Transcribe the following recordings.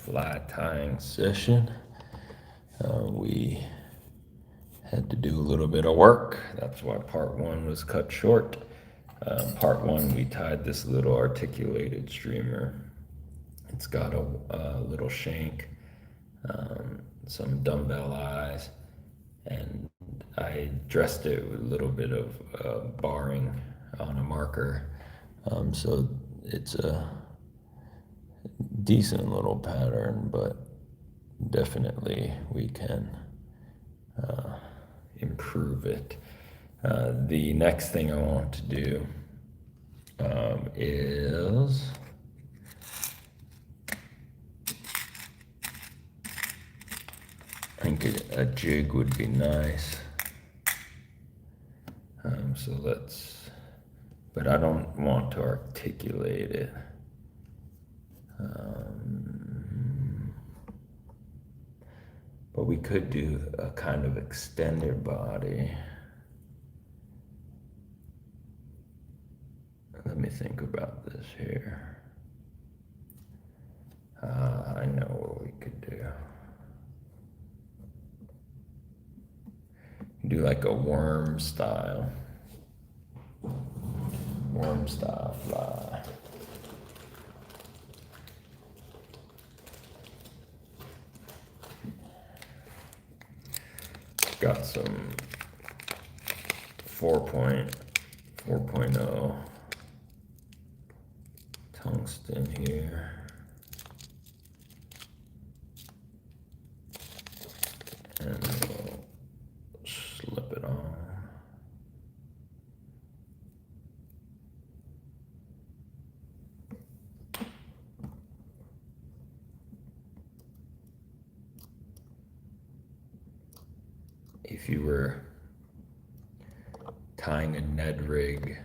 fly tying session. We had to do a little bit of work. That's why part one was cut short. Part one, we tied this little articulated streamer. It's got a little shank, some dumbbell eyes, and I dressed it with a little bit of barring on a marker. So it's a decent little pattern, but definitely we can improve it. The next thing I want to do is I think a jig would be nice. So let's, but I don't want to articulate it. But we could do a kind of extended body. Let me think about this here. I know what we could do. Do like a worm style fly. Got some 4.0 tungsten here. And we'll slip it on. If you were tying a Ned rig,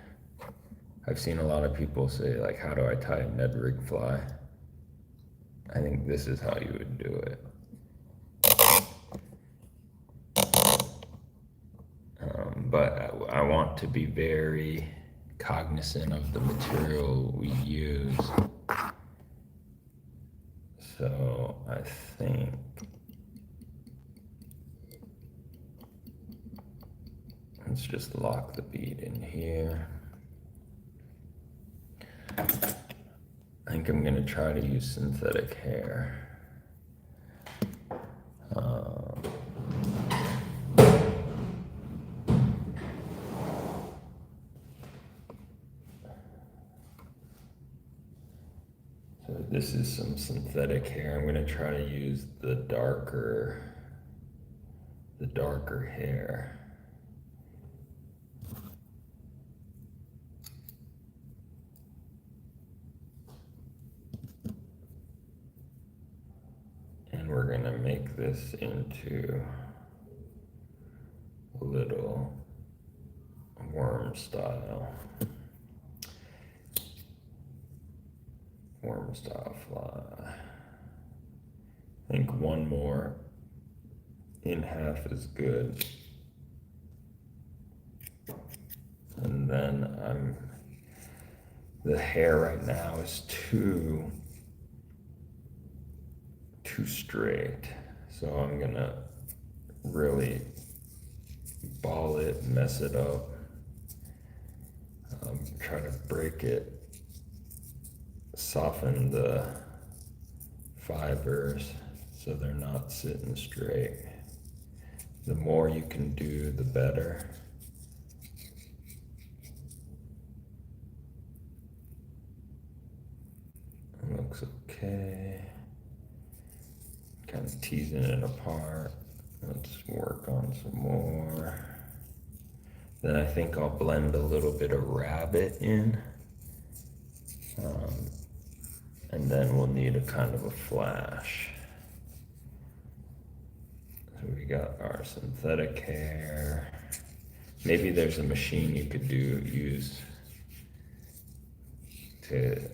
I've seen a lot of people say, like, how do I tie a Ned rig fly? I think this is how you would do it. But I want to be very cognizant of the material we use. So I think let's just lock the bead in here. I think I'm gonna try to use synthetic hair. So this is some synthetic hair. I'm gonna try to use the darker hair. And we're gonna make this into a little worm style fly. I think one more in half is good. And then the hair right now is too straight. So I'm gonna really ball it, mess it up, try to break it, soften the fibers so they're not sitting straight. The more you can do, the better. It looks okay. Kind of teasing it apart. Let's work on some more. Then I think I'll blend a little bit of rabbit in. And then we'll need a kind of a flash. So we got our synthetic hair. Maybe there's a machine you could use to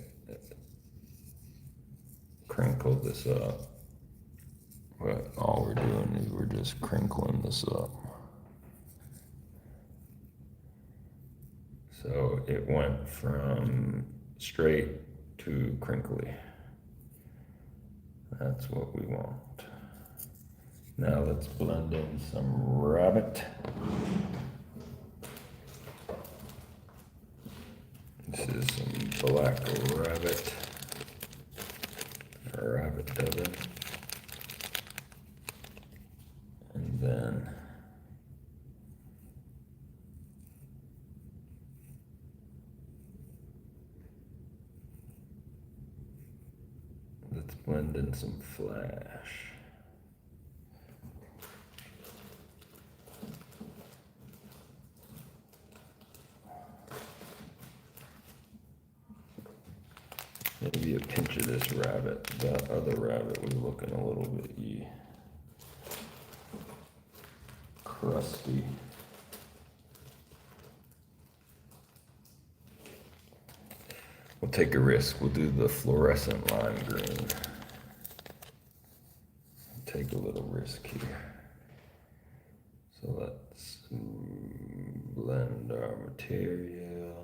crinkle this up. But all we're doing is we're just crinkling this up. So it went from straight to crinkly. That's what we want. Now let's blend in some rabbit. This is some black rabbit dubbin. And then let's blend in some flash. Maybe a pinch of this rabbit. That other rabbit was looking a little bit crusty. We'll take a risk. We'll do the fluorescent lime green. Take a little risk here. So let's blend our material.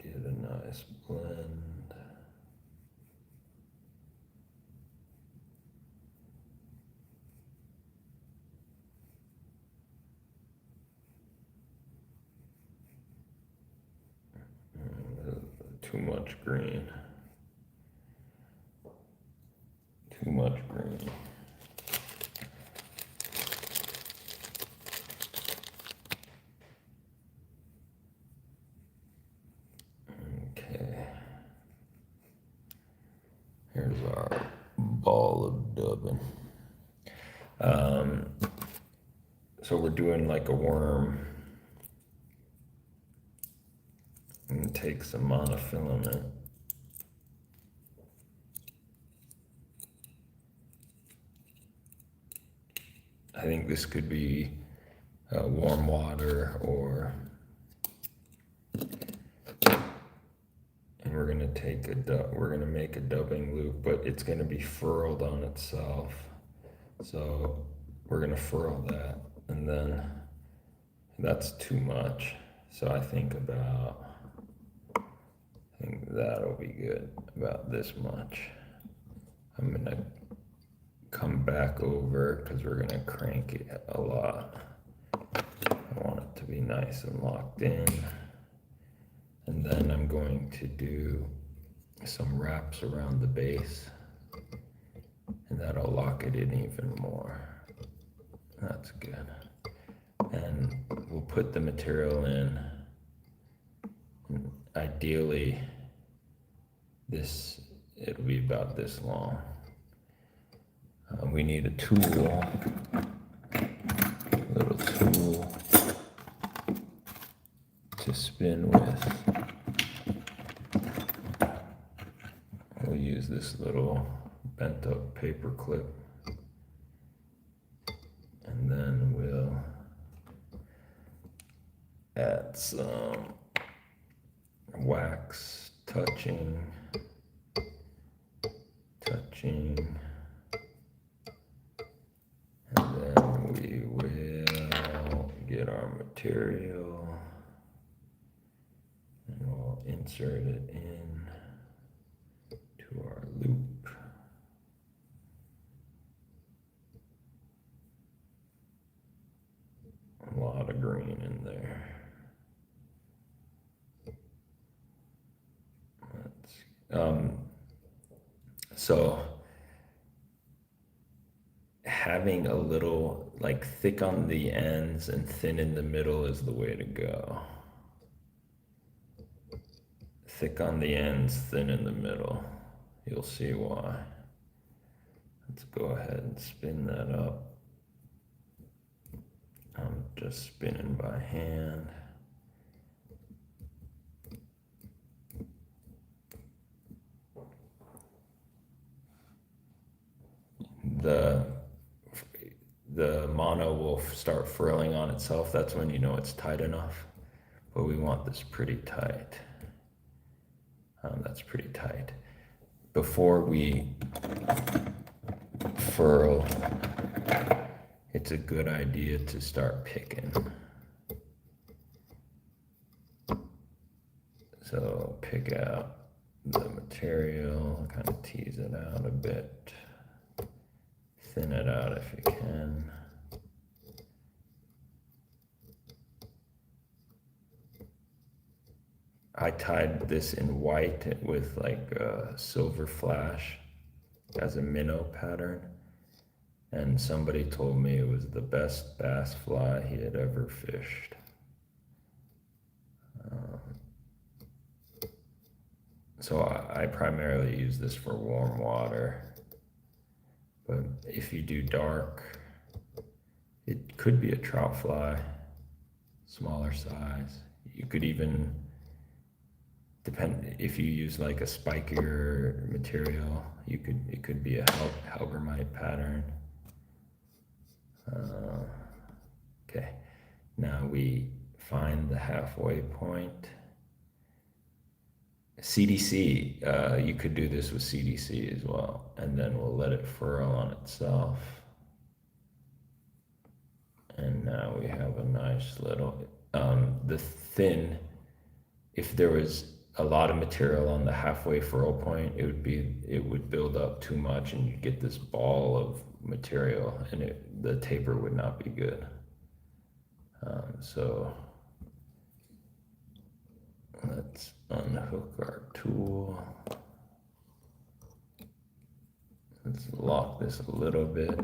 Get a nice blend. Too much green. Too much green. Okay. Here's our ball of dubbin. So we're doing like a worm. And take some monofilament. I think this could be warm water, or, and we're gonna take we're gonna make a dubbing loop, but it's gonna be furled on itself. So we're gonna furl that, and then that's too much. So I think that'll be good, about this much. I'm gonna come back over because we're gonna crank it a lot. I want it to be nice and locked in. And then I'm going to do some wraps around the base, and that'll lock it in even more. That's good. And we'll put the material in. Ideally, it'll be about this long. We need a tool, a little tool to spin with. We'll use this little bent up paper clip, and then we'll add some wax, touching, and then we will get our material and we'll insert it in to our loop. A lot of green in there. So having a little like thick on the ends and thin in the middle is the way to go. Thick on the ends, thin in the middle. You'll see why. Let's go ahead and spin that up. I'm just spinning by hand. The mono will start furling on itself. That's when you know it's tight enough. But we want this pretty tight. That's pretty tight. Before we furl, it's a good idea to start picking. So pick out the material, kind of tease it out a bit, thin it out if you can. I tied this in white with like a silver flash as a minnow pattern, and somebody told me it was the best bass fly he had ever fished. So I primarily use this for warm water, but if you do dark, it could be a trout fly, smaller size. You could even, depend if you use like a spikier material, it could be a Hellgrammite pattern. Okay, now we find the halfway point. CDC, you could do this with CDC as well, and then we'll let it furl on itself. And now we have a nice little, the thin, if there was a lot of material on the halfway furl point, it would build up too much and you'd get this ball of material, and the taper would not be good. So let's unhook our tool. Let's lock this a little bit.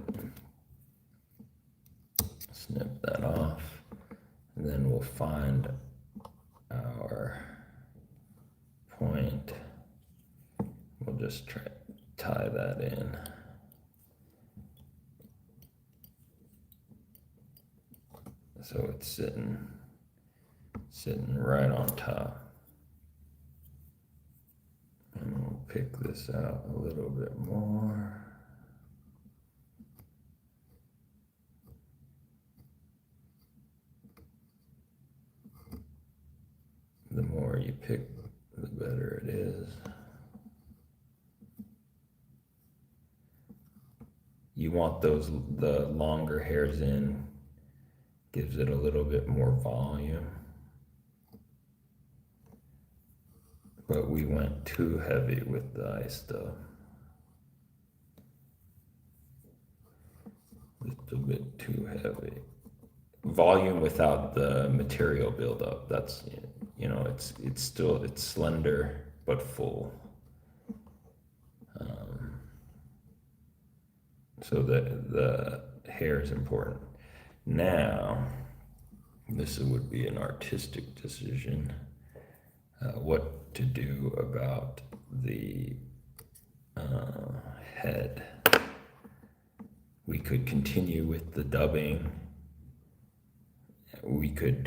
Snip that off. And then we'll find our point. We'll just tie that in. So it's sitting right on top. And we'll pick this out a little bit more. The more you pick, the better it is. You want the longer hairs in, gives it a little bit more volume. But we went too heavy with the ice though. Just a bit too heavy. Volume without the material buildup. That's, it's slender but full. So the hair is important. Now, this would be an artistic decision. What to do about the head. We could continue with the dubbing. We could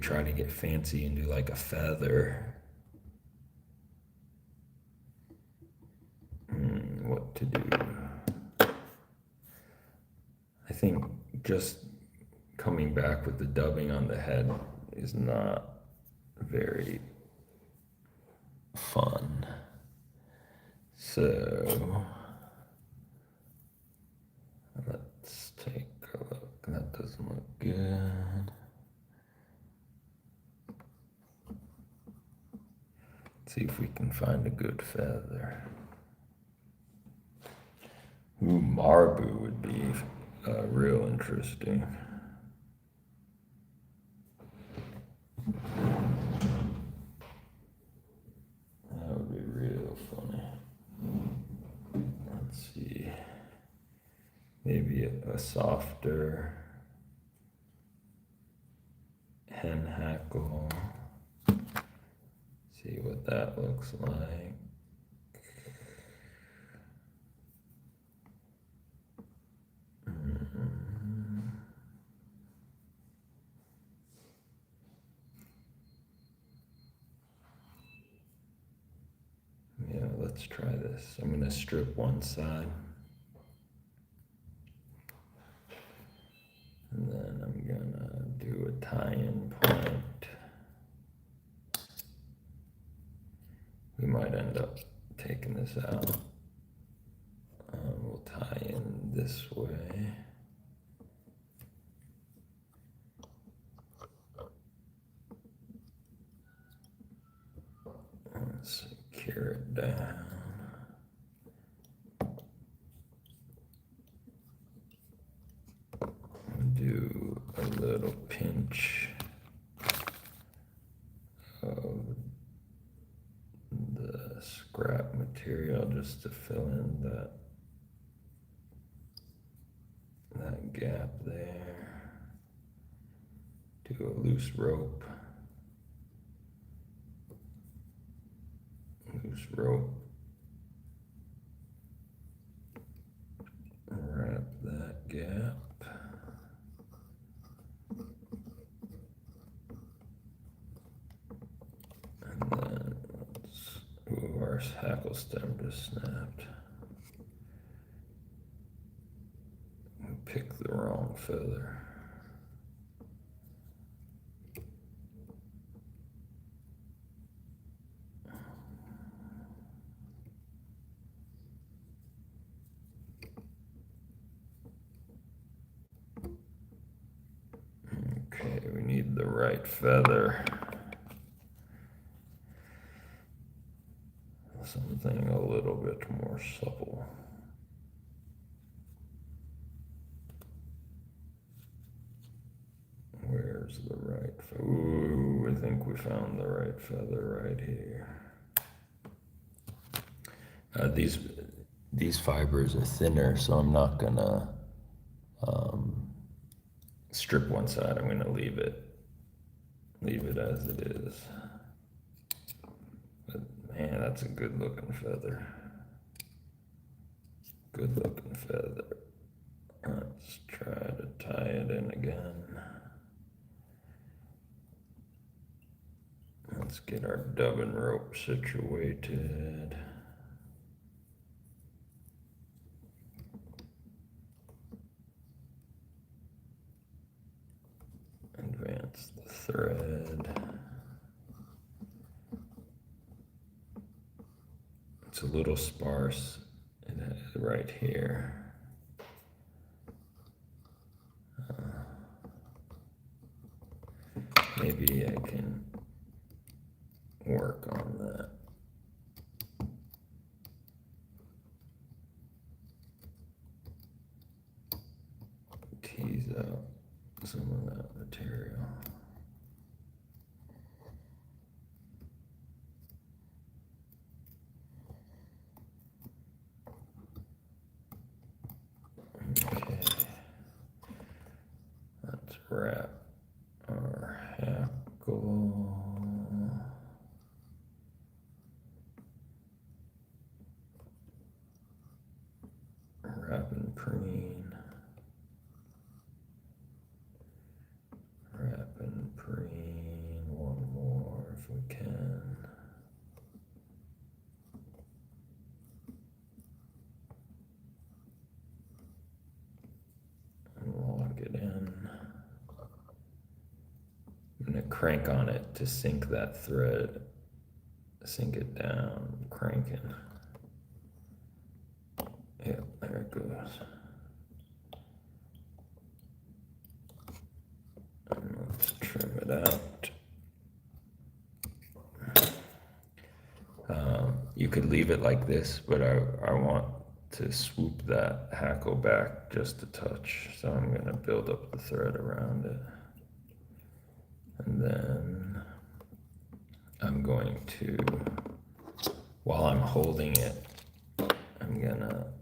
try to get fancy and do like a feather. What to do? I think just coming back with the dubbing on the head is not very fun. So let's take a look. That doesn't look good. Let's see if we can find a good feather. Ooh, Marabou would be real interesting. That would be real funny. Let's see. Maybe a softer hen hackle. See what that looks like. Yeah, let's try this. I'm going to strip one side. And then I'm going to do a tie-in point. We might end up taking this out. We'll tie in this way. Secure it down. Do a little pinch of the scrap material just to fill in that gap there. Do a loose rope. Loose rope. Wrap that gap. And then our hackle stem just snapped. We picked the wrong feather. Okay, we need the right feather. Something a little bit more supple. Where's the right feather? Ooh, I think we found the right feather right here. These fibers are thinner, so I'm not gonna strip one side. I'm gonna leave it as it is. But man, that's a good looking feather. Good looking feather. Let's try to tie it in again. Let's get our dubbing rope situated. Advance the thread. It's a little sparse right here. Maybe I can work on that. Tease out some of that material. Okay. Let's wrap our hackle. Wrap and preen. Wrap and preen. One more if we can. And lock it in. I'm gonna crank on it to sink that thread. Sink it down, cranking. Yep, there it goes. And let's trim it out. You could leave it like this, but I want to swoop that hackle back just a touch. So I'm gonna build up the thread around it. And then I'm going to, while I'm holding it, I'm gonna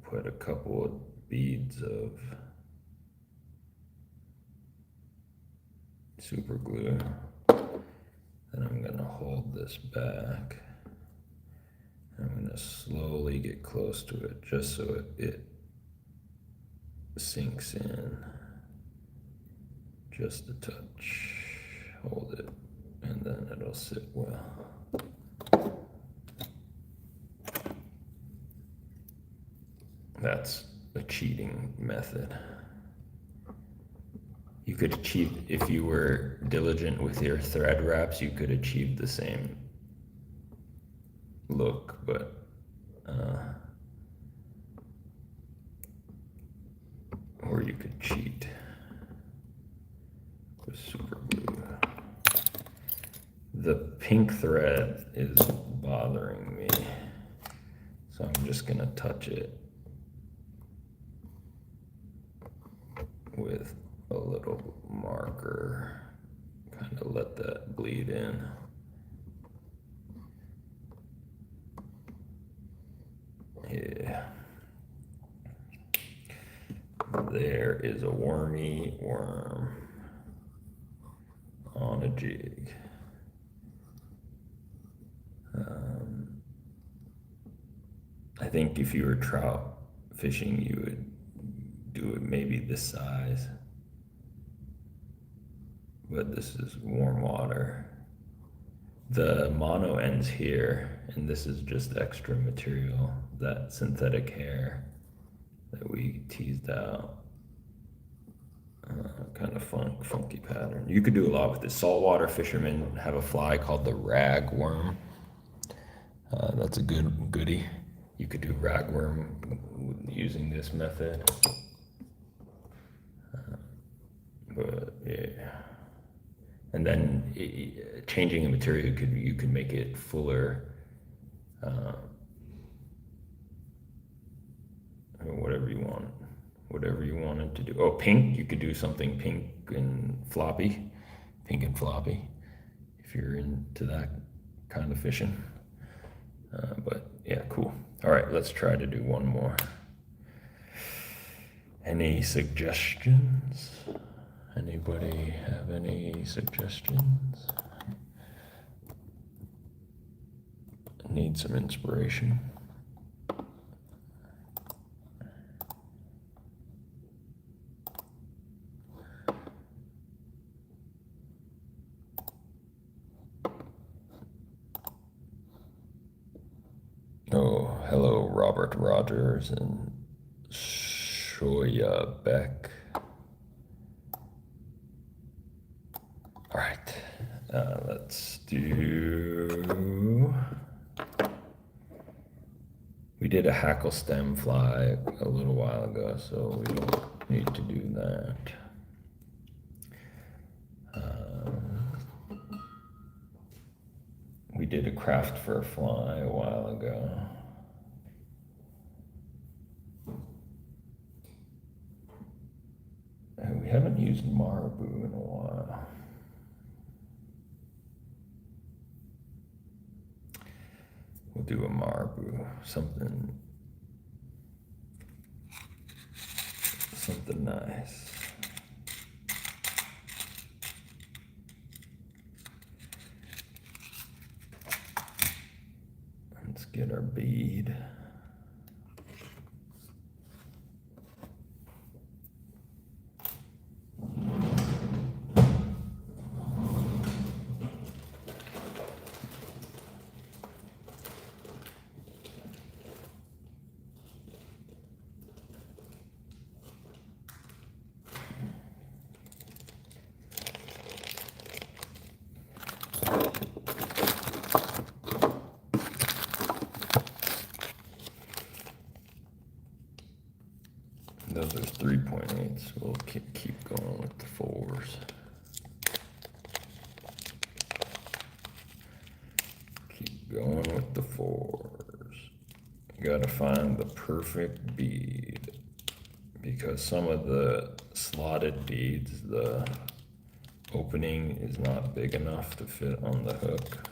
put a couple of beads of super glue. Then I'm gonna hold this back. I'm gonna slowly get close to it just so it sinks in. Just a touch. Hold it, and then it'll sit well. That's a cheating method. You could achieve, if you were diligent with your thread wraps, you could achieve the same look, but or you could cheat with super glue. the pink thread is bothering me. So I'm just gonna touch it with a little marker, kind of let that bleed in. Yeah. There is a wormy worm on a jig. I think if you were trout fishing, you would do it maybe this size. But this is warm water. The mono ends here, and this is just extra material, that synthetic hair that we teased out. Kind of funky pattern. You could do a lot with this. Saltwater fishermen have a fly called the ragworm. That's a goodie. You could do ragworm using this method. But yeah. And then changing the material, you could make it fuller, whatever you wanted to do. Oh, pink, you could do something pink and floppy, if you're into that kind of fishing. But yeah, cool. All right, let's try to do one more. Any suggestions? Anybody have any suggestions? Need some inspiration. Oh, hello, Robert Rogers and Shoya Beck. All right, let's do. We did a hackle stem fly a little while ago, so we don't need to do that. We did a craft fur fly a while ago. And we haven't used Marabou in a while. We'll do a Marabou, something nice. Let's get our bead. Those are 3.8s. We'll keep going with the 4s. Keep going with the 4s. You gotta find the perfect bead, because some of the slotted beads, the opening is not big enough to fit on the hook,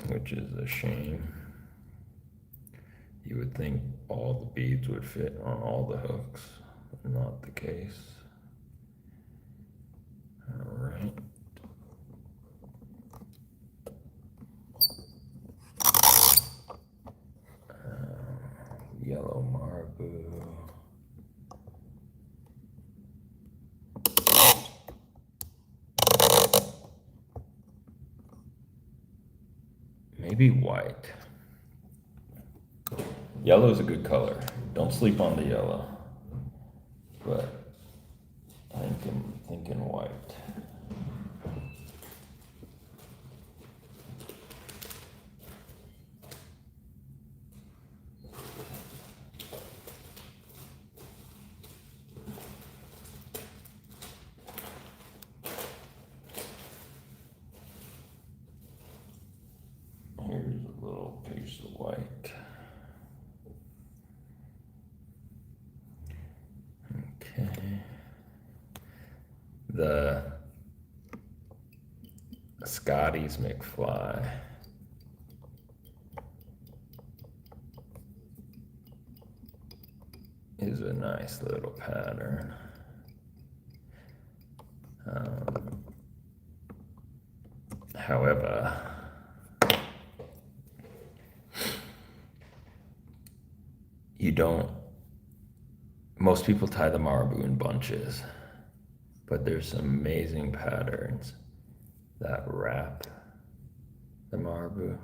which is a shame. You would think all the beads would fit on all the hooks, but not the case. All right. Yellow Marabou. Maybe white. Yellow is a good color. Don't sleep on the yellow. But I'm thinking white. the Scotty's McFly is a nice little pattern. However, you don't, most people tie the Marabou in bunches, but there's some amazing patterns that wrap the Marabou.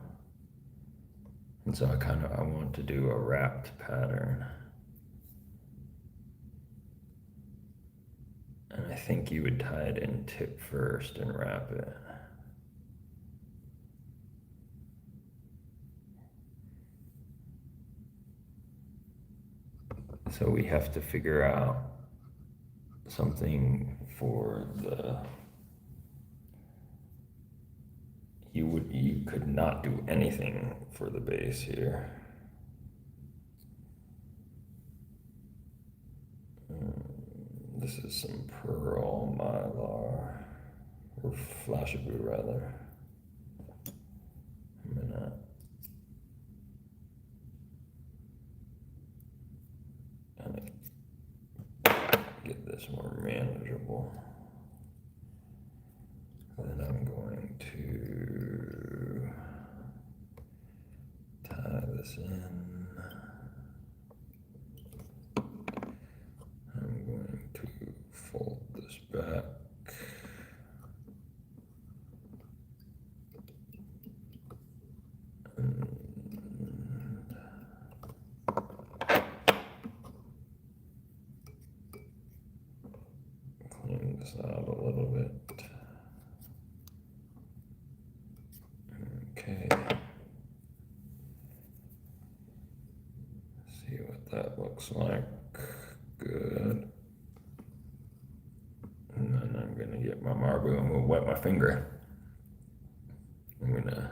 And so I want to do a wrapped pattern. And I think you would tie it in tip first and wrap it. So we have to figure out something for the, you could not do anything for the base here. This is some pearl mylar, or flashabou rather. I'm gonna get this more manageable. And I'm going to tie this in. I'm going to fold this back. And clean this out a little bit. Okay. See what that looks like. Good. And then I'm gonna get my Marabou and we'll wet my finger. I'm gonna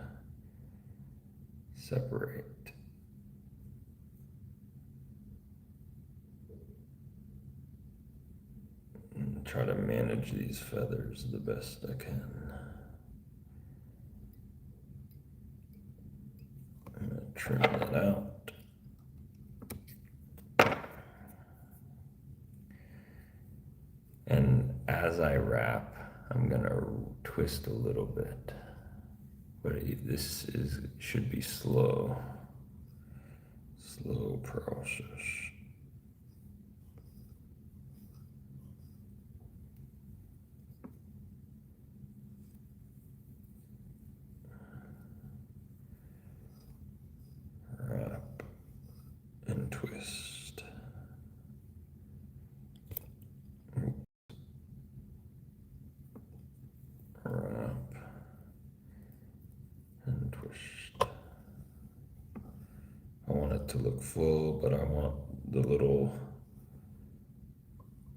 separate. And try to manage these feathers the best I can. I'm gonna trim that out. And as I wrap, I'm gonna twist a little bit, but this should be slow process. Wrap and twist. Wrap and twist. I want it to look full, but I want the little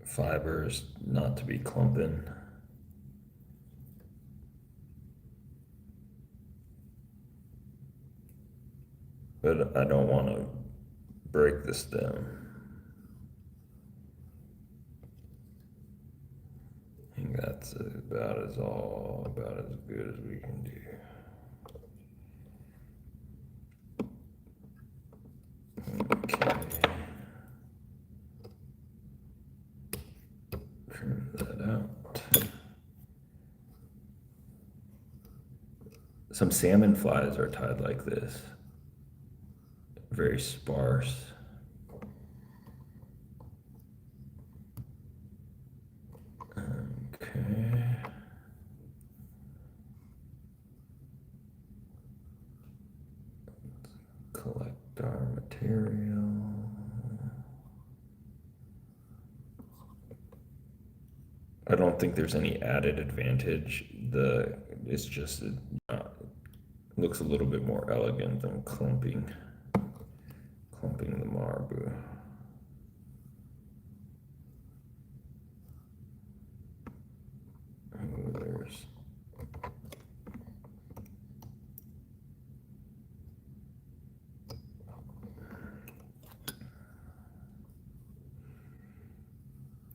fibers not to be clumping. But I don't want to break the stem. I think that's about as good as we can do. Okay. Trim that out. Some salmon flies are tied like this. Very sparse. Okay. Collect our material. I don't think there's any added advantage. It's just it looks a little bit more elegant than clumping the Marabou. Oh, there's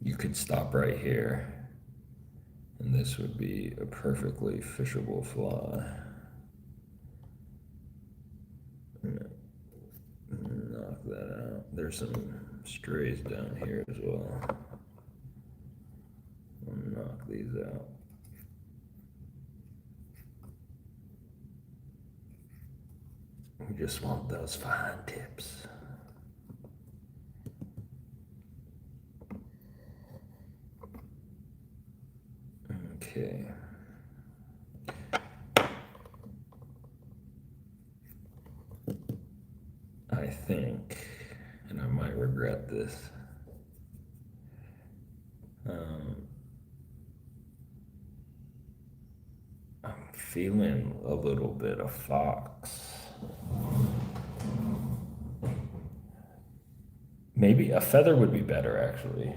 you could stop right here And this would be a perfectly fishable fly. Knock that out. There's some strays down here as well. I'll knock these out. We just want those fine tips. Okay. I think, and I might regret this, I'm feeling a little bit of fox. Maybe a feather would be better, actually.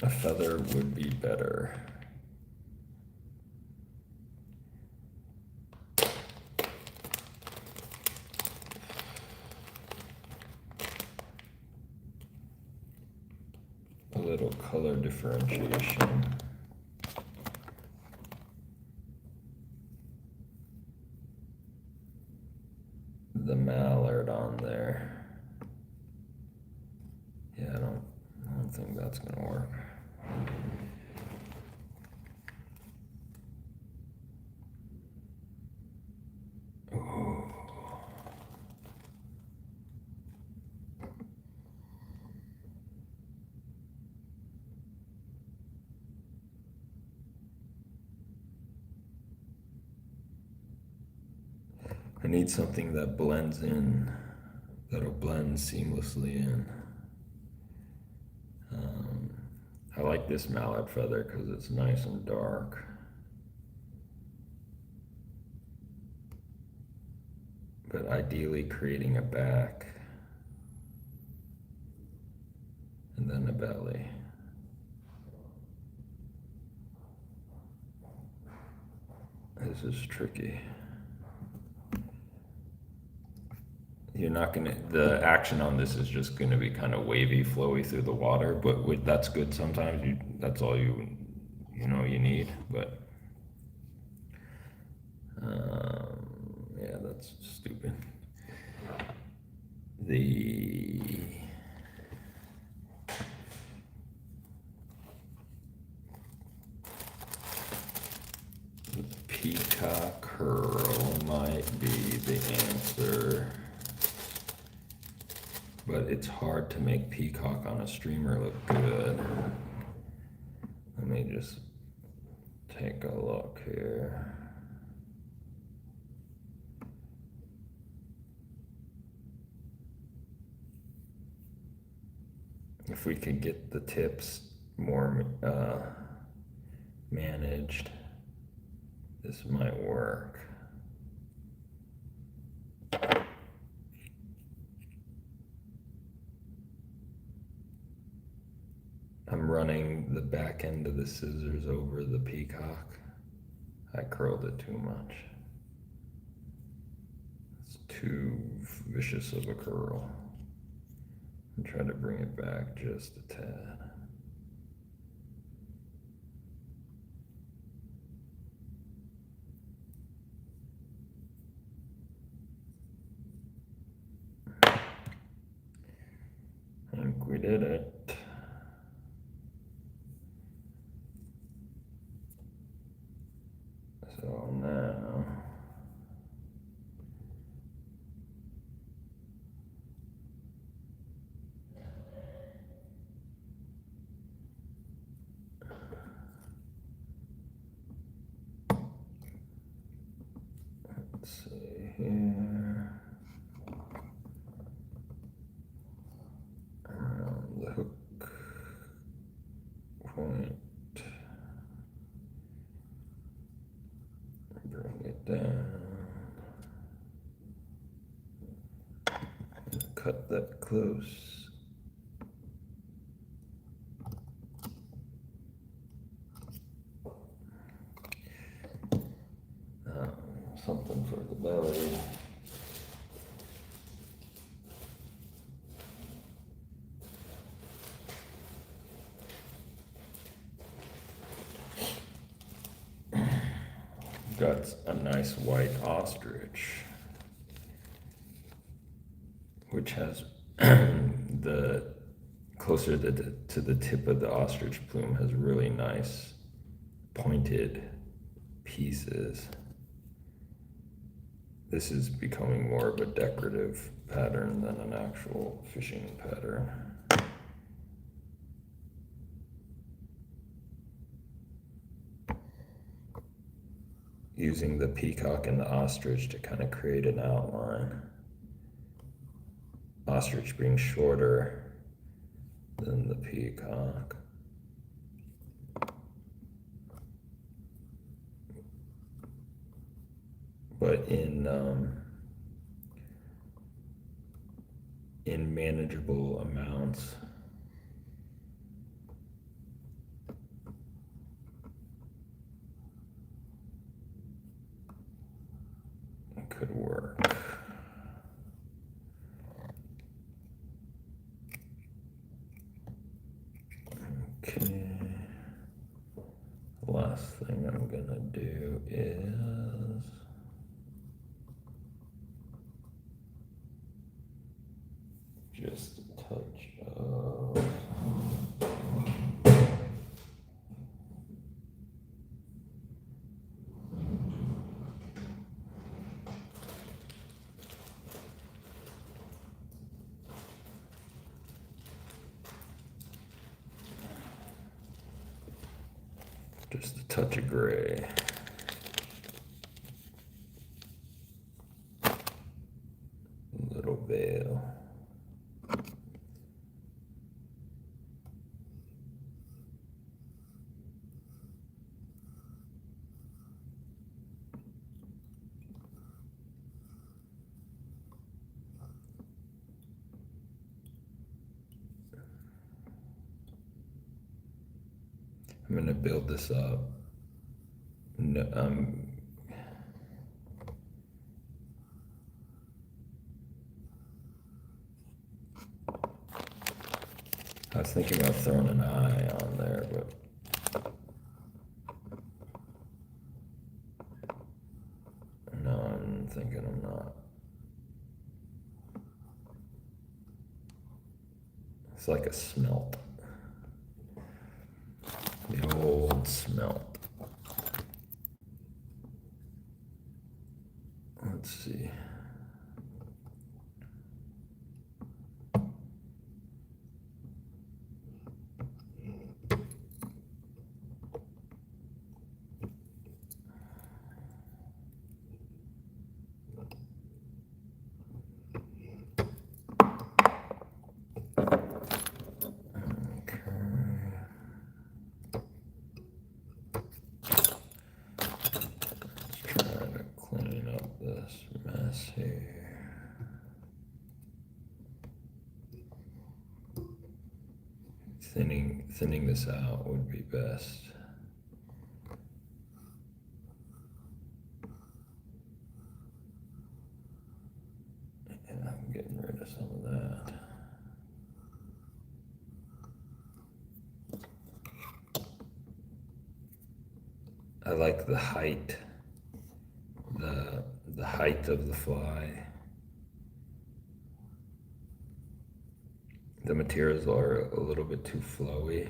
A feather would be better. A little color differentiation. The mallard on there. Yeah, I don't think that's gonna work. Ooh. I need something that blends in, that'll blend seamlessly in. I like this mallard feather because it's nice and dark. But ideally creating a back and then a belly. This is tricky. You're not gonna, the action on this is just gonna be kind of wavy, flowy through the water, but that's good sometimes. That's all you need. But yeah, that's stupid. The peacock curl might be the answer. But it's hard to make peacock on a streamer look good. Let me just take a look here. If we could get the tips more managed, this might work. I'm running the back end of the scissors over the peacock. I curled it too much. It's too vicious of a curl. I'm trying to bring it back just a tad. I think we did it. So now, let's see here, around the hook point, bring it down, cut that close. Something for the belly. got a nice white ostrich, which has the closer to the tip of the ostrich plume has really nice pointed pieces. This is becoming more of a decorative pattern than an actual fishing pattern. Using the peacock and the ostrich to kind of create an outline. Ostrich being shorter than the peacock. But in manageable amounts. It could work. Okay. Last thing I'm gonna do is just a touch of gray. Little veil. I'm gonna build this up. No, I was thinking about throwing an eye on there, but no, I'm thinking I'm not. It's like a smelt. The old smelt. Let's see. Mess here. Thinning this out would be best. And I'm getting rid of some of that. I like the height. The height of the fly. The materials are a little bit too flowy.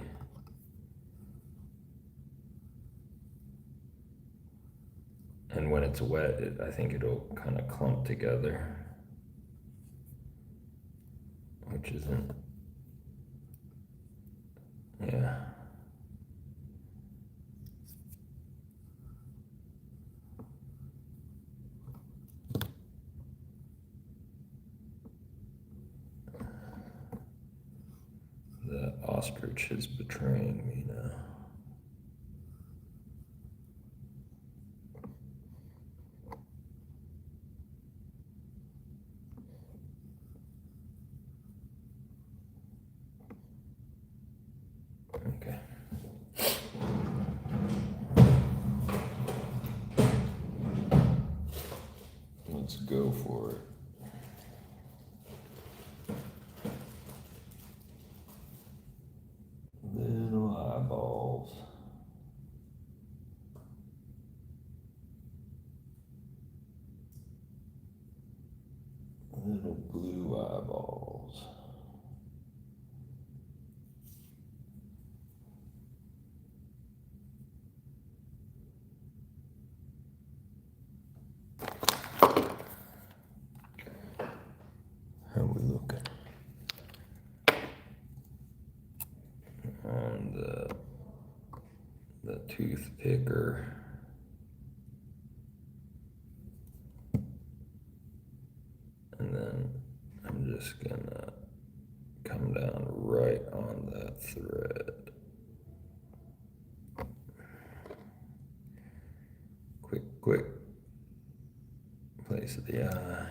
And when it's wet, I think it'll kind of clump together, which isn't, yeah. The ostrich is betraying me now. Okay. Let's go for it. Little eyeballs. blue eyeballs. How are we looking? On the tooth picker. And then I'm just gonna come down right on that thread. Quick place of the eye.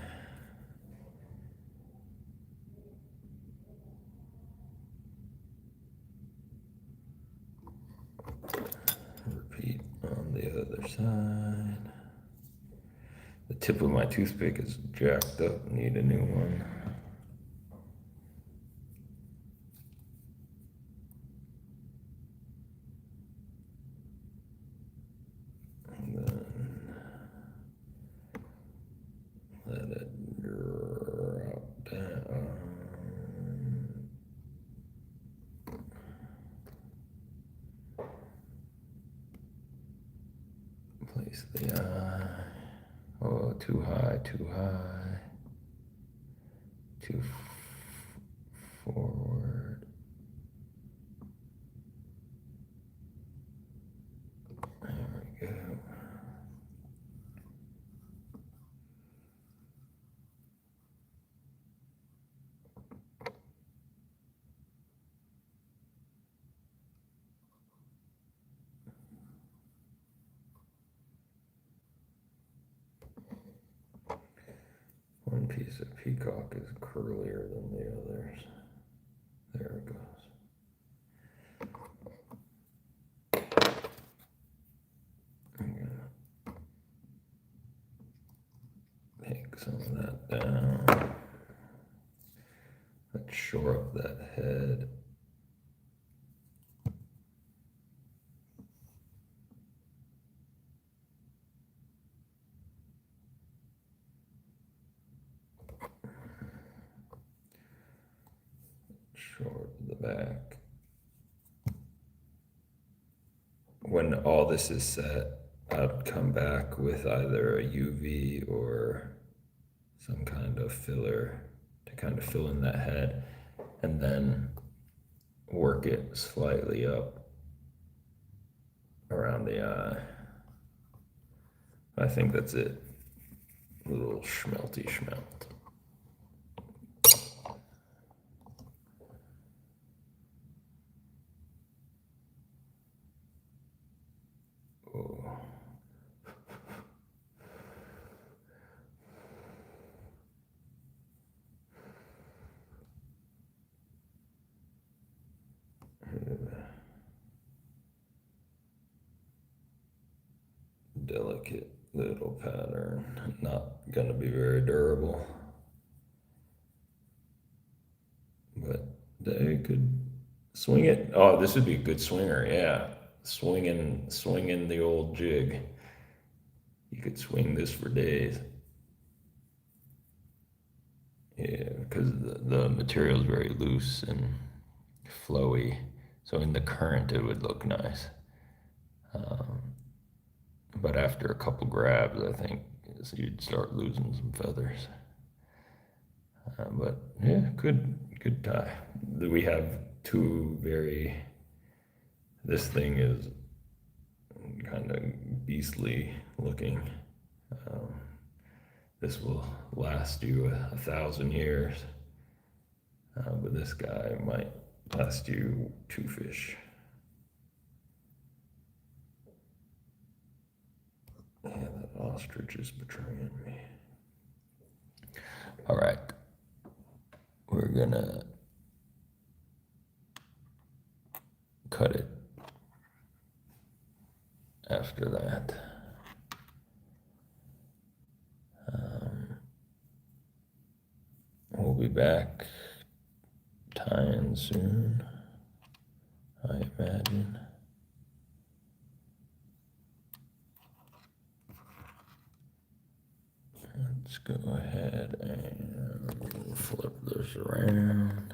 Repeat on the other side. The tip of my toothpick is jacked up, need a new one. And then let it drop down. Place the eye. Oh, too high, too high. Too forward. There we go. One piece of peacock is curlier than the others. There it goes. I'm gonna take some of that down. Let's shore up that head. Short the back. When all this is set, I'd come back with either a UV or some kind of filler to kind of fill in that head, and then work it slightly up around the eye. I think that's it. A little schmelty schmelt. Oh. Delicate little pattern, not gonna be very durable, but they could swing it. Oh, this would be a good swinger, yeah. Swinging the old jig. You could swing this for days. Yeah, because the material is very loose and flowy, so in the current it would look nice. But after a couple grabs, I think you'd start losing some feathers. But yeah, good tie. We have two very. This thing is kind of beastly looking. This will last you 1,000 years, but this guy might last you 2 fish. Yeah, that ostrich is betraying me. All right, we're gonna cut it after that. We'll be back tying soon, I imagine. Let's go ahead and flip this around.